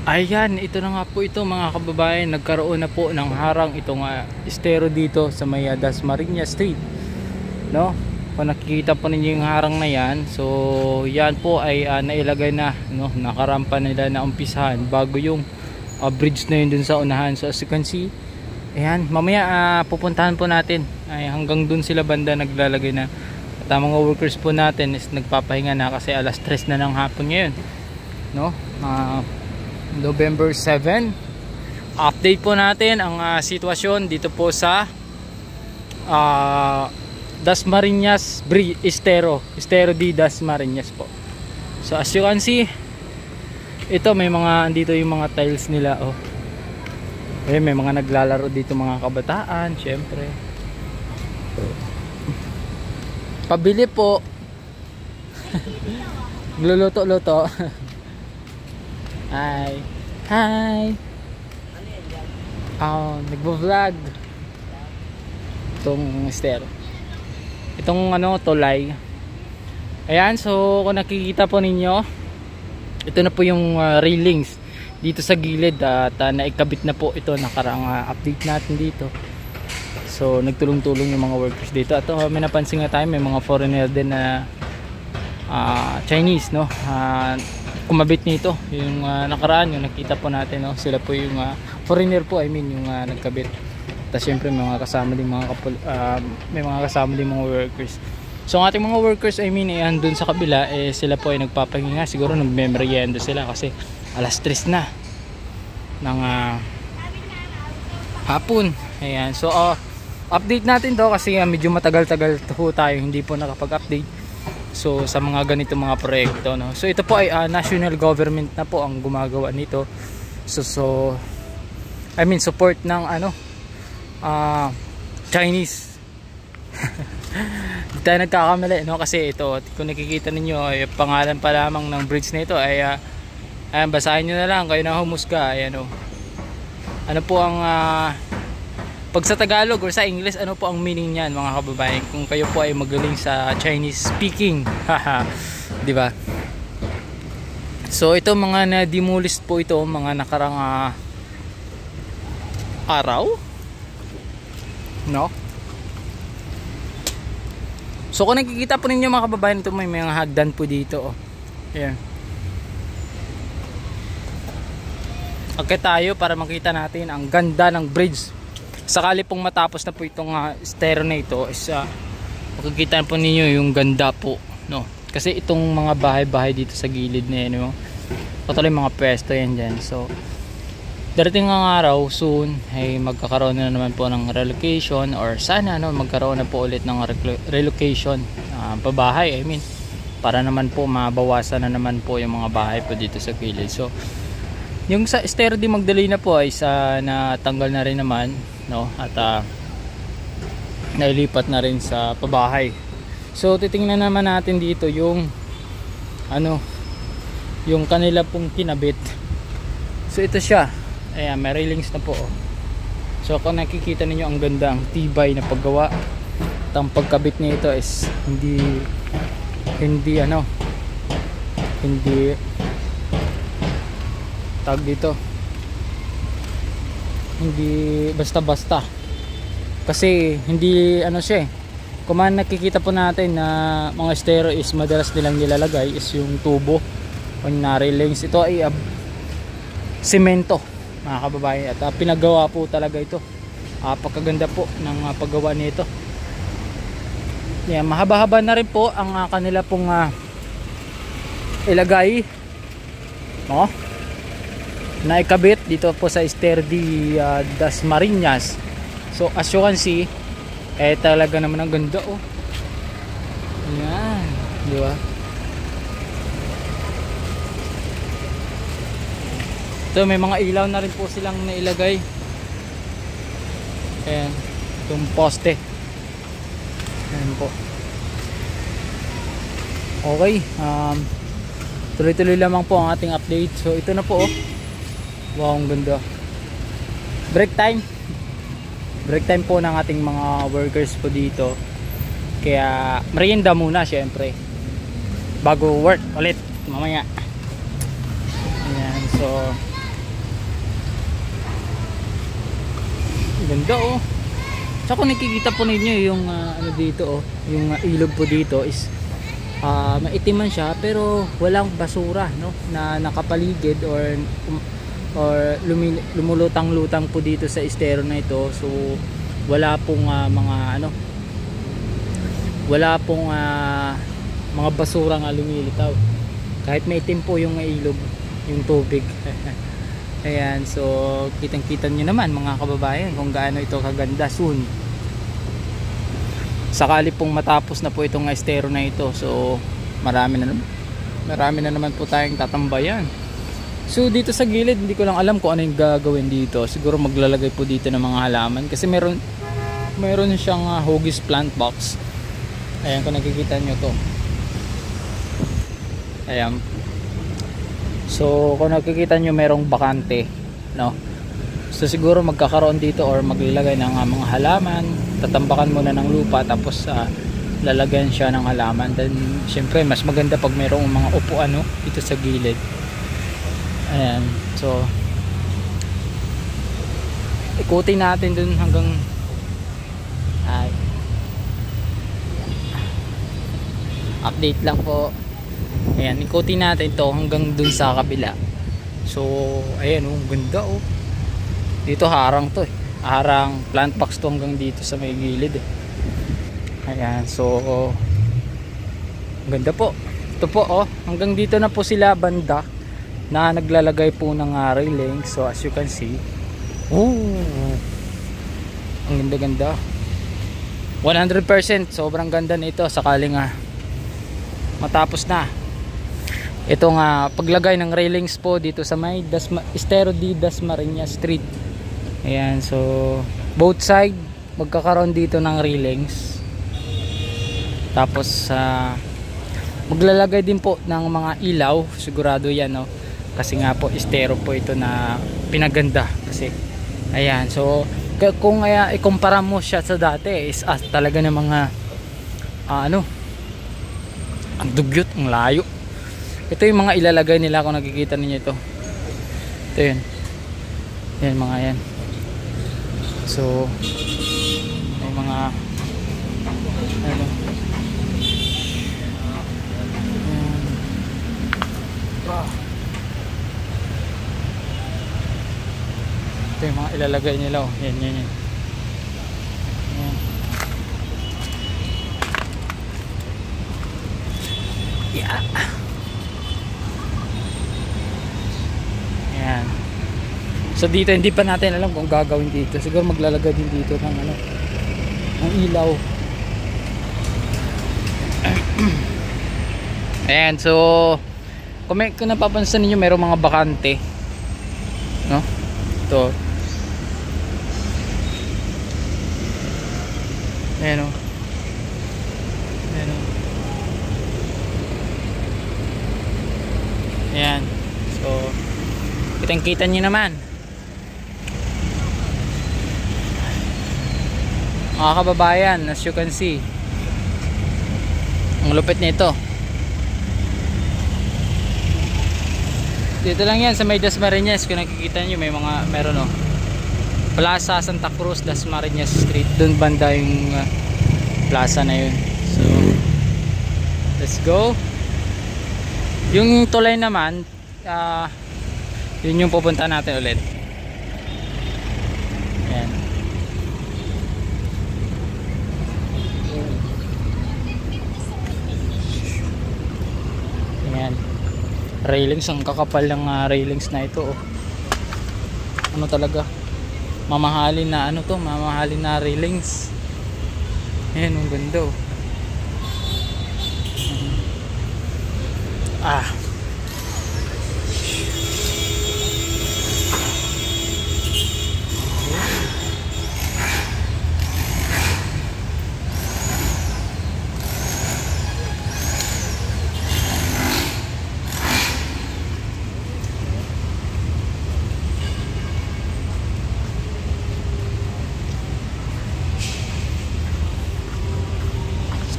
Ayan, ito na nga po ito mga kababayan, nagkaroon na po ng harang itong estero dito sa may Dasmariñas Street, no? Kung nakikita po ninyo yung harang na yan, so yan po ay nailagay na, no? Nakarampa nila na umpisahan bago yung bridge na yun dun sa unahan. So as you can see, ayan, mamaya pupuntahan po natin, ay hanggang dun sila banda naglalagay na. At ang mga workers po natin is nagpapahinga na kasi alas 3 na ng hapon ngayon, no? November 7. Update po natin ang sitwasyon dito po sa Dasmariñas Estero di Dasmariñas po. So as you can see, ito may mga andito yung mga tiles nila, oh. May mga naglalaro dito mga kabataan, syempre. Pabili po. Luluto-luto. Hi. Hi. Nagvo-vlog. Itong estero. Itong tulay. Ayan, so kung nakikita po ninyo, ito na po yung railings dito sa gilid at naikabit na po ito. Nakarang update natin dito. So nagtulong-tulong yung mga workers dito. At may napansin nga tayo, may mga foreigner din na Chinese, no? Kumabit nito yung nakaraan, yung nakita po natin, no? Sila po yung foreigner po, I mean yung nagkabit. Tapos syempre may mga kasama din mga workers. So ang ating mga workers, I mean andun sa kabila, sila po ay nagpapahinga, siguro nagme-merienda sila kasi alas 3 na ng hapon. Ayan, so update natin to kasi medyo matagal-tagal po tayo hindi po nakapag-update. So sa mga ganito mga proyekto, no? So ito po ay national government na po ang gumagawa nito. So I mean support ng Chinese. Hindi tayo nagkakamali, no? Kasi ito, kung nakikita ninyo, ay pangalan pa lamang ng bridge na ito ay ayan, basahin nyo na lang, kayo na humusga. Ayan, oh. Ano po ang pag sa Tagalog or sa English, ano po ang meaning niyan mga kababayan? Kung kayo po ay magaling sa Chinese speaking. Di ba? So ito mga na-demolish po ito mga nakarang araw. No? So kung nakikita po ninyo mga kababayan, ito may mga hagdan po dito, oh. Ayan. Okay tayo para makita natin ang ganda ng bridge. Sakali pong matapos na po itong estero na ito is makikita po ninyo yung ganda po, no? Kasi itong mga bahay-bahay dito sa gilid na yan, no? Patuloy mga pwesto yan dyan. So darating ang araw soon ay magkakaroon na naman po ng relocation, or sana magkaroon na po ulit ng relocation pabahay, I mean, para naman po mabawasan na naman po yung mga bahay po dito sa gilid. So yung sa estero di Magdalena po ay natanggal na rin naman, no? At nailipat na rin sa pabahay. So titingnan naman natin dito yung yung kanila pong kinabit. So ito siya. Ayan, may railings na po, oh. So kung nakikita ninyo, ang ganda, ang tibay na paggawa. At ang pagkabit nito is hindi tag dito, hindi basta-basta. Kasi hindi siya, kung nakikita po natin na mga estero is madalas nilang nilalagay is yung tubo o na railings. Ito ay semento mga kababayan, at pinagawa po talaga ito. Pagkaganda po ng paggawa nito. Yan, mahaba-haba na rin po ang kanila pong ilagay, no? Naikabit dito po sa estero di Dasmariñas. So as you can see, talaga naman ang ganda, oh. Yan, di ba? Ito, may mga ilaw na rin po silang nailagay. Ayan, itong poste. Ayan po. Okay, tuloy-tuloy lamang po ang ating update. So ito na po, oh. Wow, ang ganda. Break time po ng ating mga workers po dito. Kaya merienda muna syempre bago work ulit mamaya. Ayan, so ganda oh. Tsaka kung nakikita po ninyo yung ano dito oh, yung ilog po dito is maitim man siya pero walang basura no na nakapaligid or lumulutang-lutang po dito sa estero na ito. So wala pong mga ano, wala pong mga basura nga lumilitaw. Kahit maitim po yung ilog, yung tubig. Ayan, so kitang-kita nyo naman mga kababayan kung gaano ito kaganda soon. Sakali pong matapos na po itong estero na ito, so marami na naman po tayong tatambayan. So dito sa gilid, hindi ko lang alam kung ano yung gagawin dito. Siguro maglalagay po dito ng mga halaman kasi meron siyang hugis plant box. Ayan, kung nakikita nyo to. Ayan. So kung nakikita nyo merong bakante, no? So siguro magkakaroon dito or maglalagay ng mga halaman, tatambakan muna ng lupa tapos lalagyan siya ng halaman. Then syempre mas maganda pag merong mga upuan no dito sa gilid. Ayan. So ikutin natin dun hanggang update lang po. Ayan, ikutin natin to hanggang dun sa kabila. So ayan oh, ganda oh. Dito harang to eh. Harang plant box to hanggang dito sa may gilid eh. Ayan, so ganda po. Ito po oh, hanggang dito na po sila banda na naglalagay po ng railing. So as you can see, ang ganda-ganda. 100% sobrang ganda nito sakaling matapos na itong paglagay ng railings po dito sa may Estero de Dasmariñas Street. Ayan, so both side magkakaroon dito ng railings. Tapos maglalagay din po ng mga ilaw, sigurado yan no. Kasi nga po estero po ito na pinaganda kasi. Ayan, so kung ikumpara mo siya sa dati is talaga ng mga ano, ang dugyot, ang layo. Ito yung mga ilalagay nila kung nakikita niyo ito. Ito yun. Yan mga yan. So may mga ano, ito yung mga ilalagay nila oh. Yan. Yan. Yeah. Yan. So dito hindi pa natin alam kung gagawin dito. Siguro maglalagay din dito ng ano, ng ilaw. Ayan, so kung napapansin niyo mayroong mga bakante. No? Ito. Ayan o. Ayan o. Ayan. So kitang-kita nyo naman mga kababayan, as you can see ang lupit nito. Dito lang yan sa may Dasmariñas. Kung nakikita nyo may meron Plaza Santa Cruz, Dasmariñas Street. Doon banda yung plaza na yun. So let's go. Yung tulay naman yun yung pupunta natin ulit. Ayan. Ayan. Railings, ang kakapal ng railings na ito oh. Ano talaga, mamahalin na ano to, mamahalin na railings. Ayan, ang ganda oh.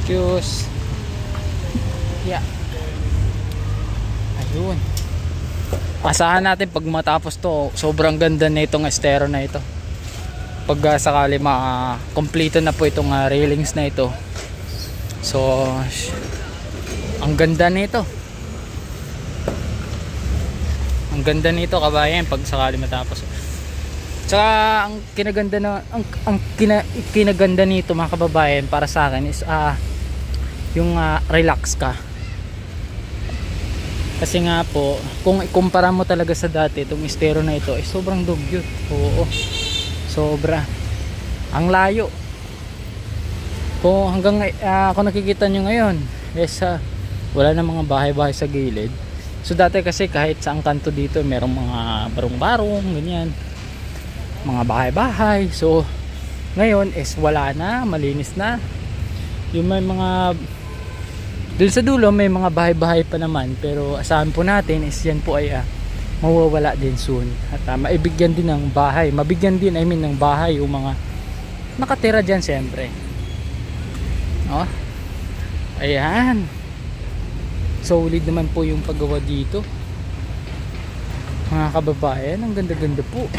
Excuse. Yeah. Ayun. Asahan natin pag matapos to, sobrang ganda na itong estero na ito. pag sakali kompleto na po itong railings na ito. So ang ganda nito, ang ganda nito kabayan pag sakali matapos. Tsaka ang kinaganda na kinaganda nito mga kababayan para sa akin is yung relax ka. Kasi nga po, kung ikumpara mo talaga sa dati, itong estero na ito ay sobrang dugyot. Oo, sobra. Ang layo. Kung hanggang kung nakikita nyo ngayon is wala na mga bahay-bahay sa gilid. So dati kasi kahit saang kanto dito merong mga barong-barong, ganyan, mga bahay-bahay. So ngayon is wala na, malinis na. Yung may mga doon sa dulo may mga bahay-bahay pa naman, pero asahan po natin is yan po ay mawawala din soon. At maibigyan din ng bahay, mabigyan din ng bahay yung mga nakatira dyan siyempre. Oh, ayan, solid naman po yung paggawa dito mga kababayan. Ang ganda-ganda po.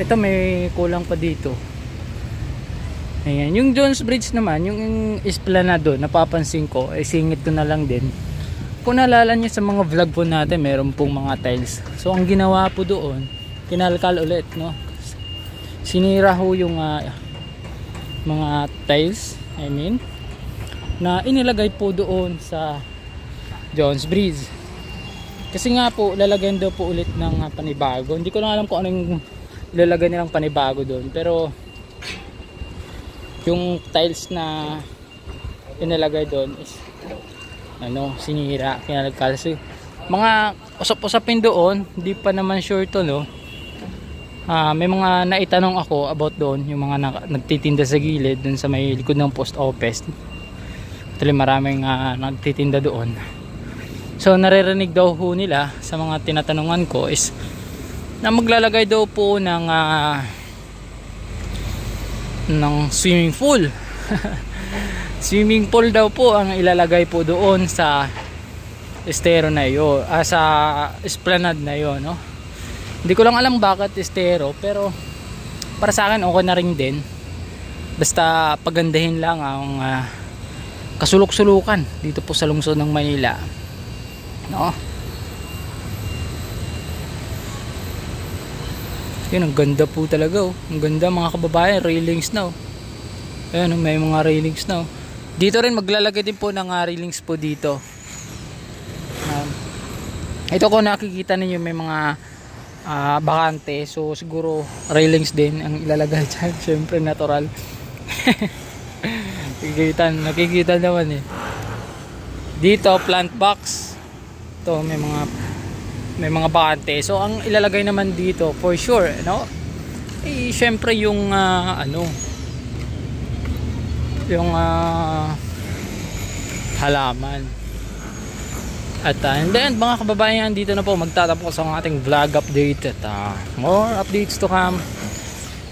Ito may kulang pa dito. Ayan, yung Jones Bridge naman, yung esplanado, napapansin ko, ay singit ko na lang din. Kung naalala nyo sa mga vlog po natin, meron pong mga tiles. So ang ginawa po doon, kinalkal ulit, no? Sinira ho yung mga tiles, na inilagay po doon sa Jones Bridge. Kasi nga po, lalagyan daw po ulit ng panibago. Hindi ko lang alam kung anong ilalagay nilang panibago doon, pero yung tiles na inilagay doon is sinira, kinalkal. So, mga usap-usapin doon, hindi pa naman sure to, no. May mga naitanong ako about doon, yung mga nagtitinda sa gilid doon sa may likod ng post office. Actually maraming nagtitinda doon. So naririnig daw ho nila sa mga tinatanungan ko is na maglalagay daw po ng swimming pool. Swimming pool daw po ang ilalagay po doon sa estero na yun, sa esplanade na yun, no? Hindi ko lang alam bakit estero, pero para sa akin okay na rin din, basta pagandahin lang ang kasulok-sulukan dito po sa lungsod ng Manila, no? Yun, ang ganda po talaga, oh. Ang ganda mga kababayan, railings na, oh. Ayan, may mga railings na, oh. Dito rin maglalagay din po ng railings po dito. Ito kung nakikita ninyo may mga bakante, so siguro railings din ang ilalagay dyan. Syempre natural. nakikita naman eh. Dito plant box. Ito may mga bakante. So ang ilalagay naman dito for sure, no? Syempre yung yung halaman. At and then mga kababayan, dito na po magtatapos ang ating vlog update at more updates to come.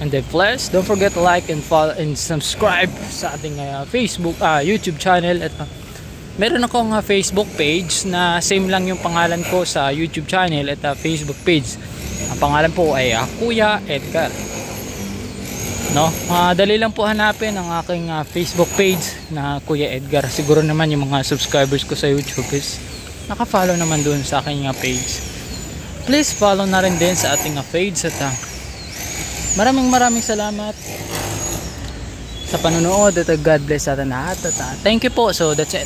And then please don't forget to like and follow and subscribe sa ating Facebook, YouTube channel. At meron akong Facebook page na same lang yung pangalan ko sa YouTube channel at Facebook page. Ang pangalan po ay Kuya Edgar, no? Dali lang po hanapin ang aking Facebook page na Kuya Edgar. Siguro naman yung mga subscribers ko sa YouTube is naka-follow naman doon sa aking page. Please follow na rin din sa ating page. At maraming salamat sa panonood at God bless sa atin lahat. At thank you po. So that's it.